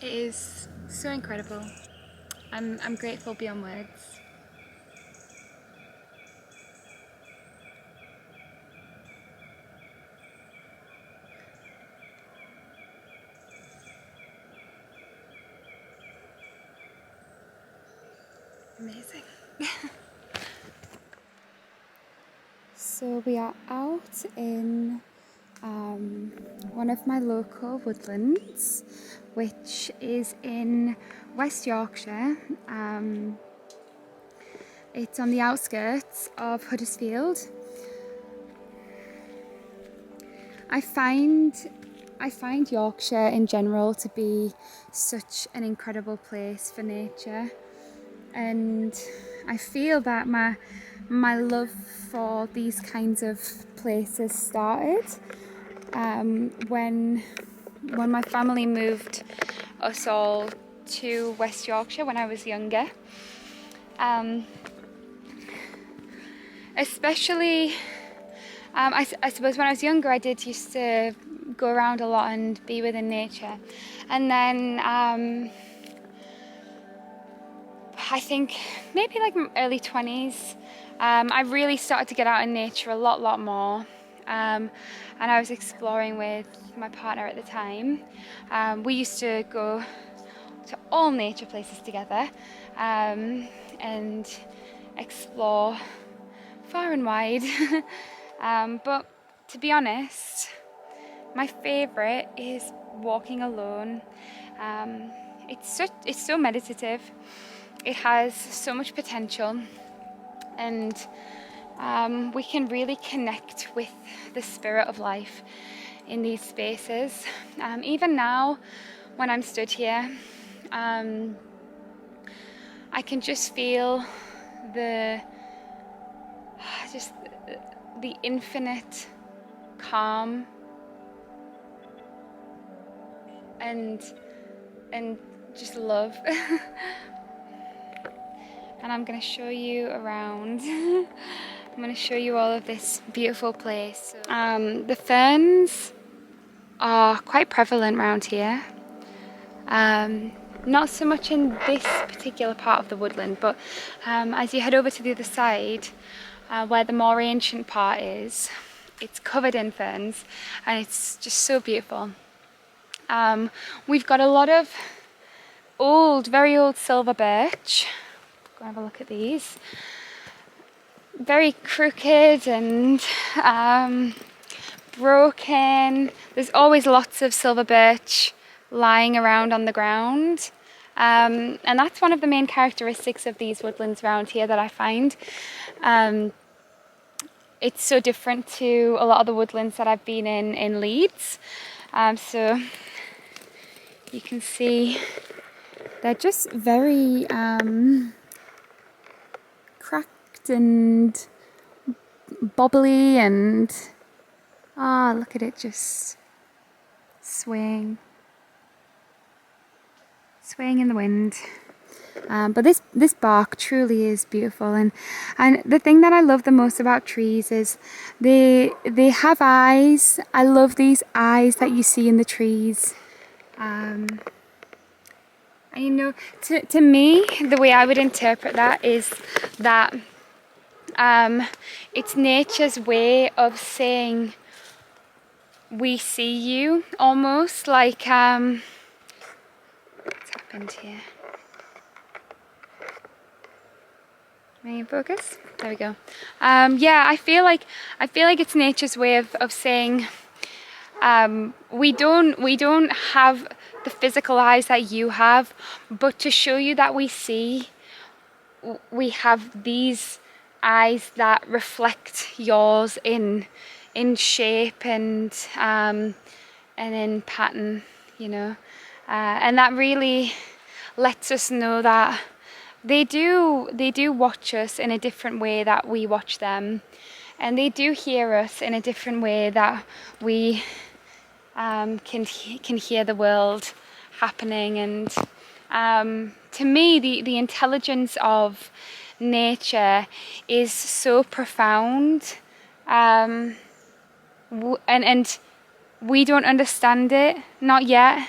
It is so incredible. I'm grateful beyond words. Amazing. So we are out in one of my local woodlands, which is in West Yorkshire. It's on the outskirts of Huddersfield. I find Yorkshire in general to be such an incredible place for nature, and I feel that my love for these kinds of places started when my family moved us all to West Yorkshire when I was younger. Especially, I suppose when I was younger, I did used to go around a lot and be within nature, and then I think maybe like early 20s, I really started to get out in nature a lot more, and I was exploring with my partner at the time. We used to go to all nature places together and explore far and wide. But to be honest, my favourite is walking alone. It's so meditative. It has so much potential, and we can really connect with the spirit of life in these spaces. Even now, when I'm stood here, I can just feel the infinite calm and just love. And I'm going to show you around. I'm going to show you all of this beautiful place. The ferns are quite prevalent around here. Not so much in this particular part of the woodland, but as you head over to the other side, where the more ancient part is, it's covered in ferns, and it's just so beautiful. We've got a lot of very old silver birch. Go have a look at these. Very crooked and broken. There's always lots of silver birch lying around on the ground. And that's one of the main characteristics of these woodlands around here that I find. It's so different to a lot of the woodlands that I've been in Leeds. So you can see they're just very cracked and bobbly, and look at it just swaying in the wind. But this bark truly is beautiful, and the thing that I love the most about trees is they have eyes. I love these eyes that you see in the trees. And you know, to me, the way I would interpret that is that it's nature's way of saying, we see you, almost like what's happened here? May focus? There we go. Yeah, I feel like it's nature's way of saying, we don't have the physical eyes that you have, but to show you that we see, we have these eyes that reflect yours in shape and in pattern, you know, and that really lets us know that they do watch us in a different way that we watch them, and they do hear us in a different way that we can hear the world happening. And to me, the intelligence of nature is so profound, and we don't understand it, not yet.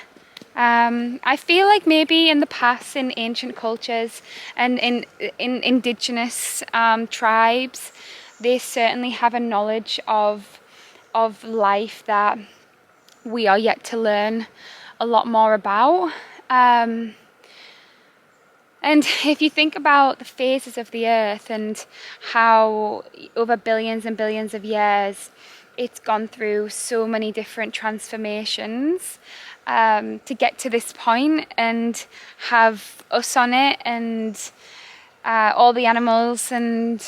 I feel like maybe in the past, in ancient cultures and in indigenous tribes, they certainly have a knowledge of life that we are yet to learn a lot more about. And if you think about the phases of the earth and how over billions and billions of years it's gone through so many different transformations to get to this point and have us on it, and all the animals and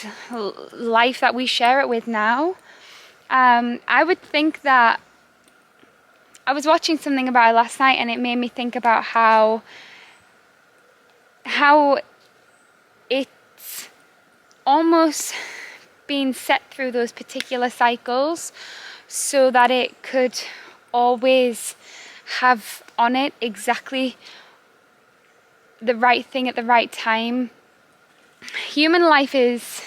life that we share it with now. I would think that I was watching something about it last night, and it made me think about how it's almost been set through those particular cycles so that it could always have on it exactly the right thing at the right time. Human life is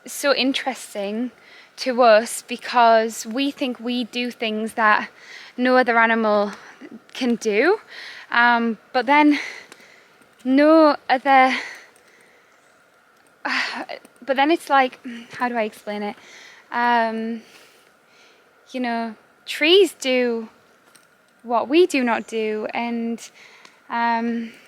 so interesting to us because we think we do things that no other animal can do, but then it's like, how do I explain it? Trees do what we do not do, and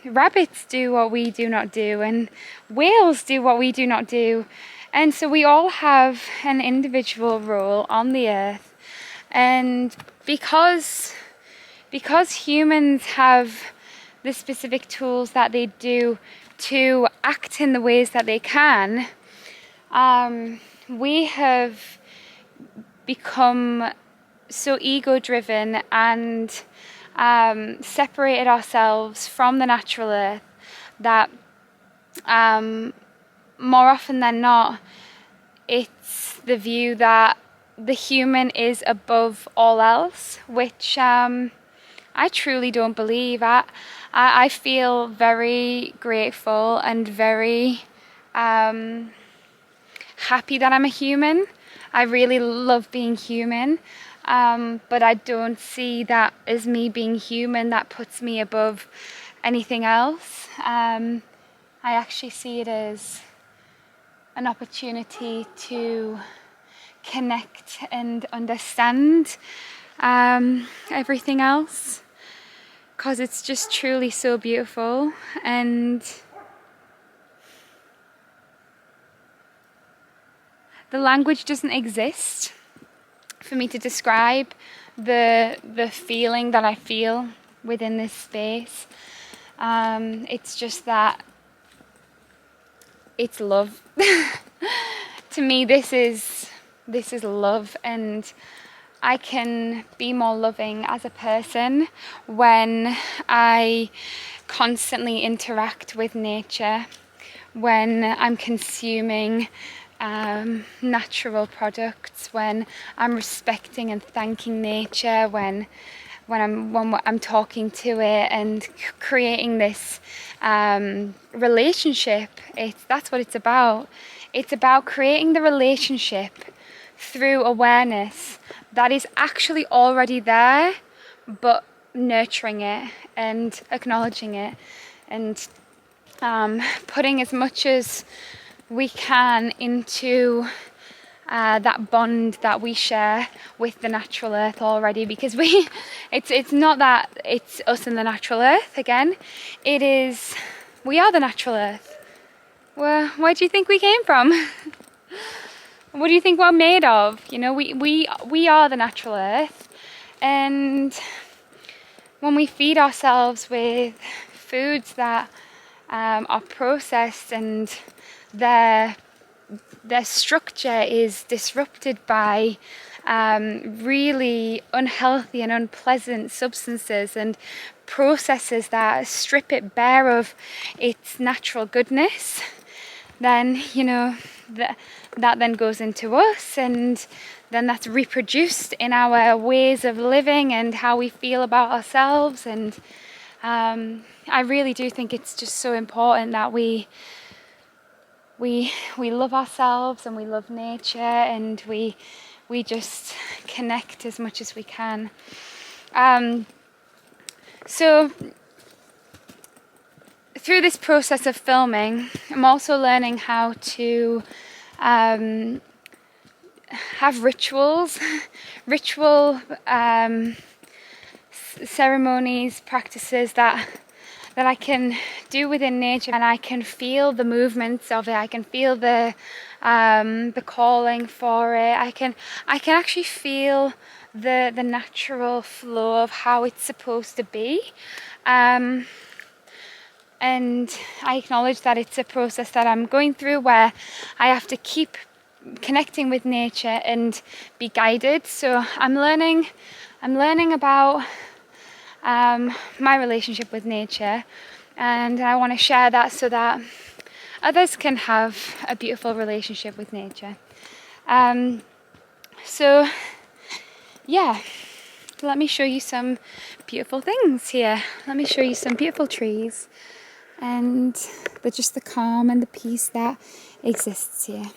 rabbits do what we do not do, and whales do what we do not do. And so we all have an individual role on the earth, and because humans have the specific tools that they do to act in the ways that they can, we have become so ego-driven and separated ourselves from the natural earth that more often than not, it's the view that the human is above all else, which I truly don't believe. I feel very grateful and very happy that I'm a human. I really love being human, but I don't see that as me being human that puts me above anything else. I actually see it as an opportunity to connect and understand everything else, because it's just truly so beautiful. And the language doesn't exist for me to describe the feeling that I feel within this space. It's just that it's love. To me, this is love, and I can be more loving as a person when I constantly interact with nature, when I'm consuming natural products, when I'm respecting and thanking nature, when I'm talking to it and creating this relationship. That's what it's about. It's about creating the relationship through awareness that is actually already there, but nurturing it and acknowledging it, and putting as much as we can into that bond that we share with the natural earth already, because it's not that it's us and the natural earth again, we are the natural earth. Where do you think we came from? What do you think we're made of? We are the natural earth, and when we feed ourselves with foods that are processed and their structure is disrupted by really unhealthy and unpleasant substances and processes that strip it bare of its natural goodness, then, you know, that then goes into us, and then that's reproduced in our ways of living and how we feel about ourselves. And I really do think it's just so important that we love ourselves and we love nature, and we just connect as much as we can. So through this process of filming, I'm also learning how to have rituals, ceremonies, practices that I can do within nature, and I can feel the movements of it. I can feel the calling for it. I can actually feel the natural flow of how it's supposed to be. And I acknowledge that it's a process that I'm going through, where I have to keep connecting with nature and be guided. So I'm learning about my relationship with nature, and I want to share that so that others can have a beautiful relationship with nature. So yeah, let me show you some beautiful things here. Let me show you some beautiful trees and just the calm and the peace that exists here.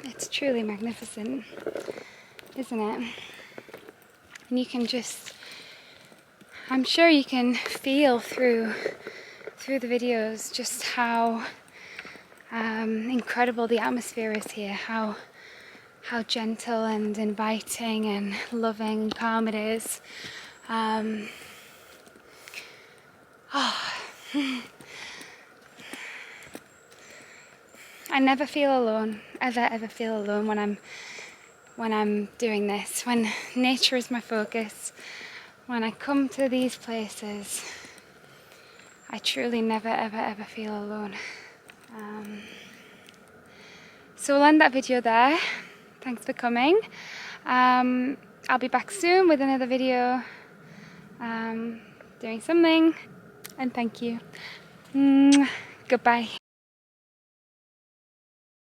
It's truly magnificent, isn't it? And you can just, I'm sure you can feel through the videos just how incredible the atmosphere is here, how gentle and inviting and loving and calm it is. I never feel alone, ever feel alone when I'm doing this, when nature is my focus. When I come to these places, I truly never ever feel alone. So we'll end that video there. Thanks for coming. I'll be back soon with another video, doing something, and thank you. Goodbye.